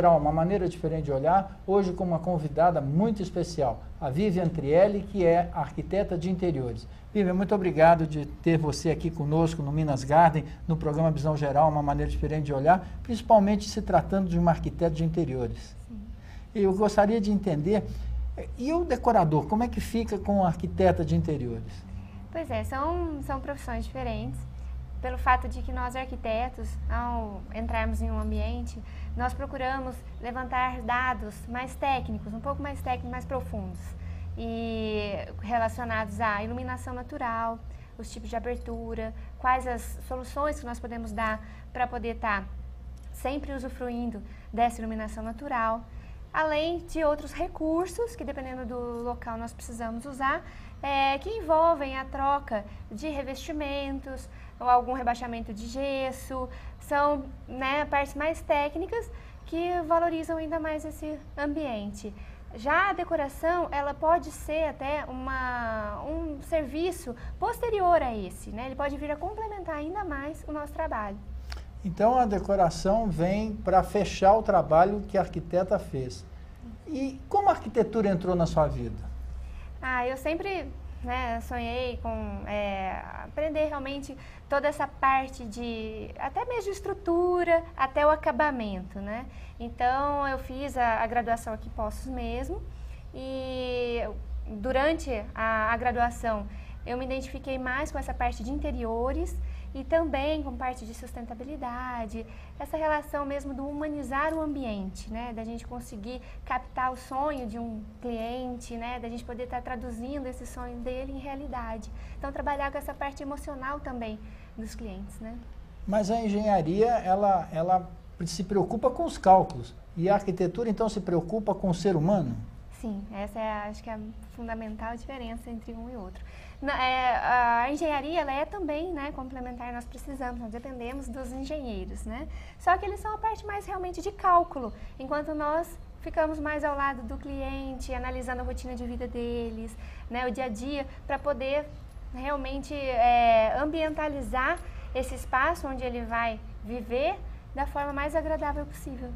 Geral, uma maneira diferente de olhar, hoje com uma convidada muito especial, a Vivian Trielli, que é arquiteta de interiores. Vivian, muito obrigado de ter você aqui conosco no Minas Garden, no programa Visão Geral, uma maneira diferente de olhar, principalmente se tratando de uma arquiteta de interiores. Sim. Eu gostaria de entender, e o decorador, como é que fica com a arquiteta de interiores? Pois é, são profissões diferentes. Pelo fato de que nós arquitetos, ao entrarmos em um ambiente, nós procuramos levantar dados mais técnicos, um pouco mais técnicos, mais profundos, e relacionados à iluminação natural, os tipos de abertura, quais as soluções que nós podemos dar para poder estar sempre usufruindo dessa iluminação natural, além de outros recursos que, dependendo do local, nós precisamos usar, que envolvem a troca de revestimentos, ou algum rebaixamento de gesso, são, né, partes mais técnicas que valorizam ainda mais esse ambiente. Já a decoração, ela pode ser até um serviço posterior a esse, né? Ele pode vir a complementar ainda mais o nosso trabalho. Então a decoração vem para fechar o trabalho que a arquiteta fez. E como a arquitetura entrou na sua vida? Eu sempre, né, sonhei com aprender realmente toda essa parte de, até mesmo de estrutura, até o acabamento, né? Então, eu fiz a graduação aqui em Poços mesmo, e durante a graduação eu me identifiquei mais com essa parte de interiores e também com parte de sustentabilidade, essa relação mesmo do humanizar o ambiente, né? Da gente conseguir captar o sonho de um cliente, né? Da gente poder estar traduzindo esse sonho dele em realidade. Então, trabalhar com essa parte emocional também dos clientes, né? Mas a engenharia, ela se preocupa com os cálculos, e a arquitetura, então, se preocupa com o ser humano? Sim, essa é, acho que a fundamental diferença entre um e outro. A engenharia, ela é também, né, complementar, nós precisamos, nós dependemos dos engenheiros, né? Só que eles são a parte mais realmente de cálculo, enquanto nós ficamos mais ao lado do cliente, analisando a rotina de vida deles, né, o dia a dia, para poder realmente ambientalizar esse espaço onde ele vai viver da forma mais agradável possível.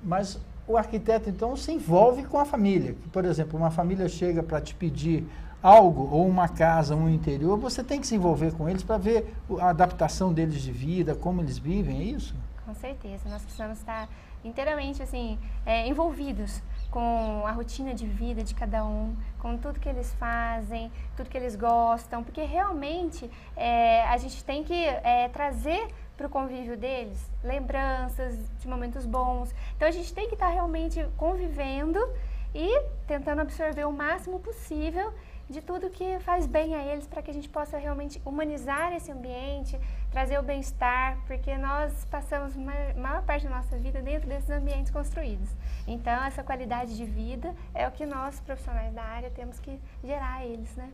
Mas o arquiteto, então, se envolve com a família. Por exemplo, uma família chega para te pedir algo, ou uma casa, um interior, você tem que se envolver com eles para ver a adaptação deles de vida, como eles vivem, é isso? Com certeza, nós precisamos estar inteiramente assim, envolvidos com a rotina de vida de cada um, com tudo que eles fazem, tudo que eles gostam, porque realmente a gente tem que trazer para o convívio deles lembranças de momentos bons. Então, a gente tem que estar realmente convivendo e tentando absorver o máximo possível de tudo que faz bem a eles, para que a gente possa realmente humanizar esse ambiente, trazer o bem-estar, porque nós passamos a maior parte da nossa vida dentro desses ambientes construídos. Então, essa qualidade de vida é o que nós, profissionais da área, temos que gerar a eles, né?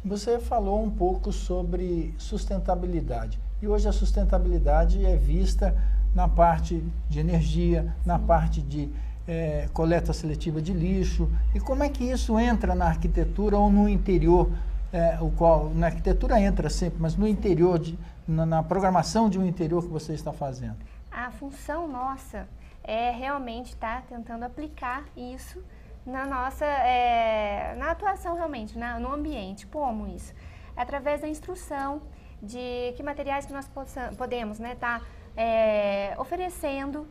Você falou um pouco sobre sustentabilidade. E hoje a sustentabilidade é vista na parte de energia, na parte de coleta seletiva de lixo. E como é que isso entra na arquitetura ou no interior, na arquitetura entra sempre, mas no interior, na programação de um interior que você está fazendo? A função nossa é realmente estar tentando aplicar isso na nossa, na atuação realmente, no ambiente. Como isso? Através da instrução de que materiais que nós podemos, né, estar oferecendo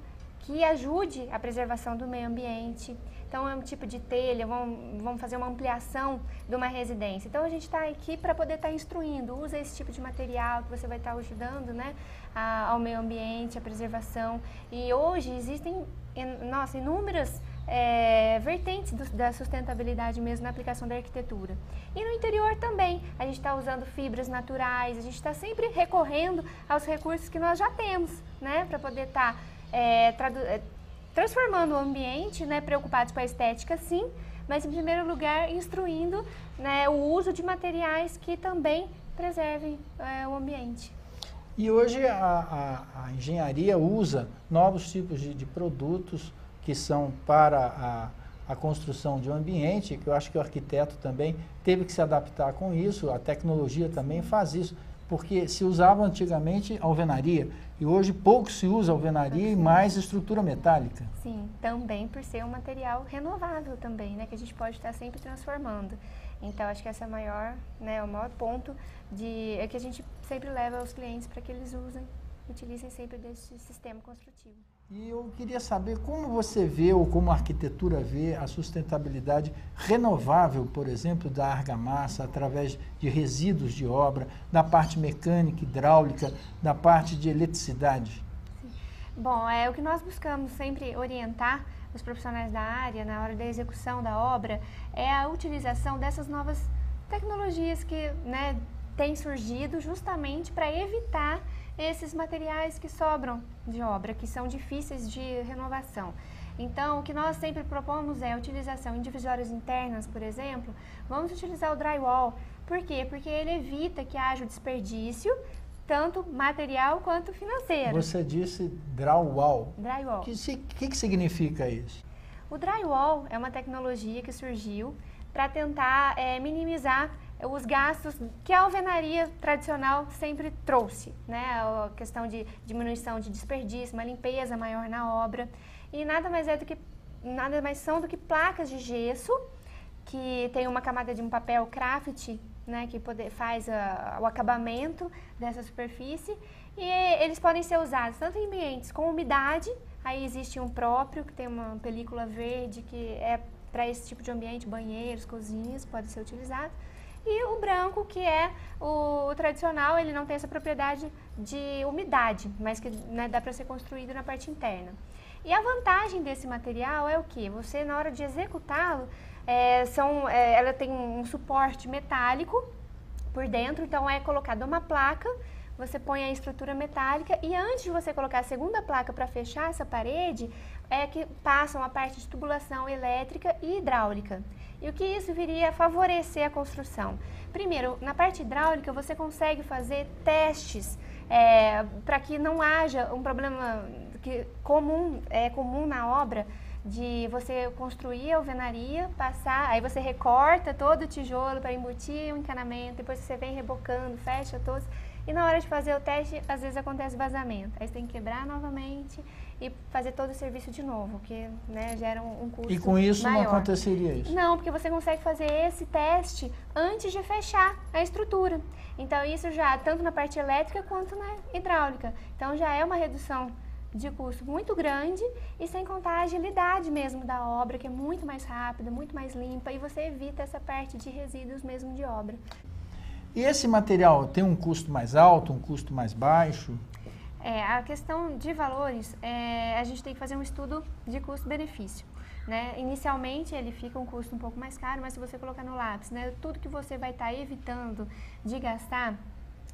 que ajude a preservação do meio ambiente. Então, é um tipo de telha, vamos fazer uma ampliação de uma residência. Então, a gente está aqui para poder estar instruindo, usa esse tipo de material que você vai estar ajudando, né, ao meio ambiente, à preservação. E hoje existem, inúmeras vertentes da sustentabilidade mesmo na aplicação da arquitetura. E no interior também, a gente está usando fibras naturais, a gente está sempre recorrendo aos recursos que nós já temos, né, para poder estar transformando o ambiente, né, preocupados com a estética, sim, mas em primeiro lugar instruindo, né, o uso de materiais que também preservem o ambiente. E hoje a engenharia usa novos tipos de produtos que são para a construção de um ambiente, que eu acho que o arquiteto também teve que se adaptar com isso, a tecnologia também faz isso. porque se usava antigamente alvenaria e hoje pouco se usa alvenaria e mais estrutura metálica. Sim, também por ser um material renovável também, né, que a gente pode estar sempre transformando. Então, acho que essa é a maior, né, o maior ponto é que a gente sempre leva aos clientes para que eles utilizem sempre desse sistema construtivo. E eu queria saber como você vê, ou como a arquitetura vê, a sustentabilidade renovável, por exemplo, da argamassa, através de resíduos de obra, da parte mecânica, hidráulica, da parte de eletricidade. Sim. Bom, o que nós buscamos sempre orientar os profissionais da área, na hora da execução da obra, é a utilização dessas novas tecnologias que, né, têm surgido justamente para evitar esses materiais que sobram de obra, que são difíceis de renovação. Então, o que nós sempre propomos é a utilização em divisórias internas, por exemplo, vamos utilizar o drywall. Por quê? Porque ele evita que haja o desperdício, tanto material quanto financeiro. Você disse drywall. Drywall. O que significa isso? O drywall é uma tecnologia que surgiu para tentar minimizar os gastos que a alvenaria tradicional sempre trouxe, né? A questão de diminuição de desperdício, uma limpeza maior na obra. E nada mais são do que placas de gesso, que tem uma camada de um papel craft, né, que faz o acabamento dessa superfície. E eles podem ser usados tanto em ambientes com umidade, aí existe um próprio, que tem uma película verde, que é para esse tipo de ambiente, banheiros, cozinhas, pode ser utilizado. E o branco, que é o tradicional, ele não tem essa propriedade de umidade, mas que, né, dá para ser construído na parte interna. E a vantagem desse material é o quê? Você, na hora de executá-lo, ela tem um suporte metálico por dentro, então é colocada uma placa, você põe a estrutura metálica e antes de você colocar a segunda placa para fechar essa parede, é que passam a parte de tubulação elétrica e hidráulica. E o que isso viria a favorecer a construção? Primeiro, na parte hidráulica você consegue fazer testes para que não haja um problema comum na obra, de você construir a alvenaria, passar, aí você recorta todo o tijolo para embutir o encanamento, depois você vem rebocando, fecha todos, e na hora de fazer o teste, às vezes acontece vazamento. Aí você tem que quebrar novamente e fazer todo o serviço de novo, que, né, gera um custo maior. E com isso não aconteceria isso? Não, porque você consegue fazer esse teste antes de fechar a estrutura. Então isso já, tanto na parte elétrica quanto na hidráulica. Então já é uma redução de custo muito grande e sem contar a agilidade mesmo da obra, que é muito mais rápida, muito mais limpa e você evita essa parte de resíduos mesmo de obra. E esse material tem um custo mais alto, um custo mais baixo? A questão de valores, a gente tem que fazer um estudo de custo-benefício, né? Inicialmente ele fica um custo um pouco mais caro, mas se você colocar no lápis, né, tudo que você vai estar evitando de gastar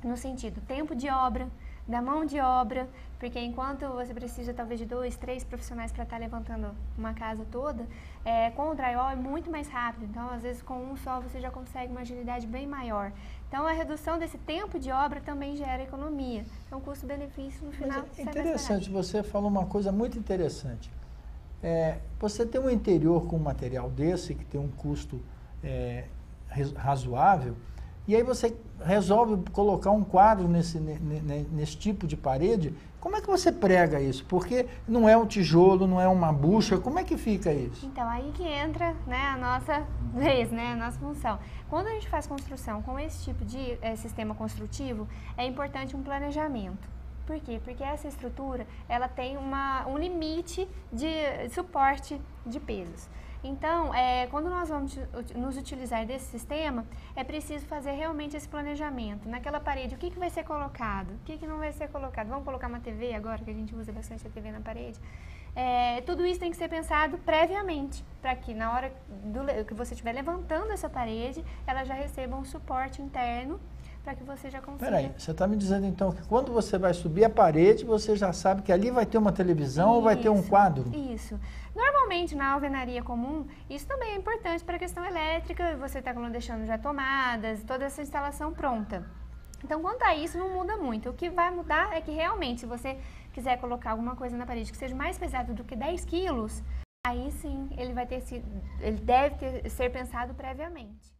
no sentido tempo de obra, da mão de obra, porque enquanto você precisa talvez de 2, 3 profissionais para estar levantando uma casa toda, com o drywall é muito mais rápido, então às vezes com um só você já consegue uma agilidade bem maior. Então a redução desse tempo de obra também gera economia, então custo-benefício no final é interessante, você falou uma coisa muito interessante. Você tem um interior com um material desse, que tem um custo razoável, e aí você resolve colocar um quadro nesse tipo de parede, como é que você prega isso? Porque não é um tijolo, não é uma bucha, como é que fica isso? Então, aí que entra, né, a nossa vez, né, a nossa função. Quando a gente faz construção com esse tipo de sistema construtivo, é importante um planejamento. Por quê? Porque essa estrutura, ela tem um limite de suporte de pesos. Então, quando nós vamos nos utilizar desse sistema, é preciso fazer realmente esse planejamento. Naquela parede, o que vai ser colocado? O que não vai ser colocado? Vamos colocar uma TV agora, que a gente usa bastante a TV na parede? Tudo isso tem que ser pensado previamente, para que na hora que você estiver levantando essa parede, ela já receba um suporte interno, para que você já consiga... Peraí, você está me dizendo então que quando você vai subir a parede, você já sabe que ali vai ter uma televisão ou vai ter um quadro? Isso. Normalmente, na alvenaria comum, isso também é importante para a questão elétrica, você está deixando já tomadas, toda essa instalação pronta. Então, quanto a isso, não muda muito. O que vai mudar é que realmente, se você quiser colocar alguma coisa na parede que seja mais pesado do que 10 quilos, aí sim, ele deve ser pensado previamente.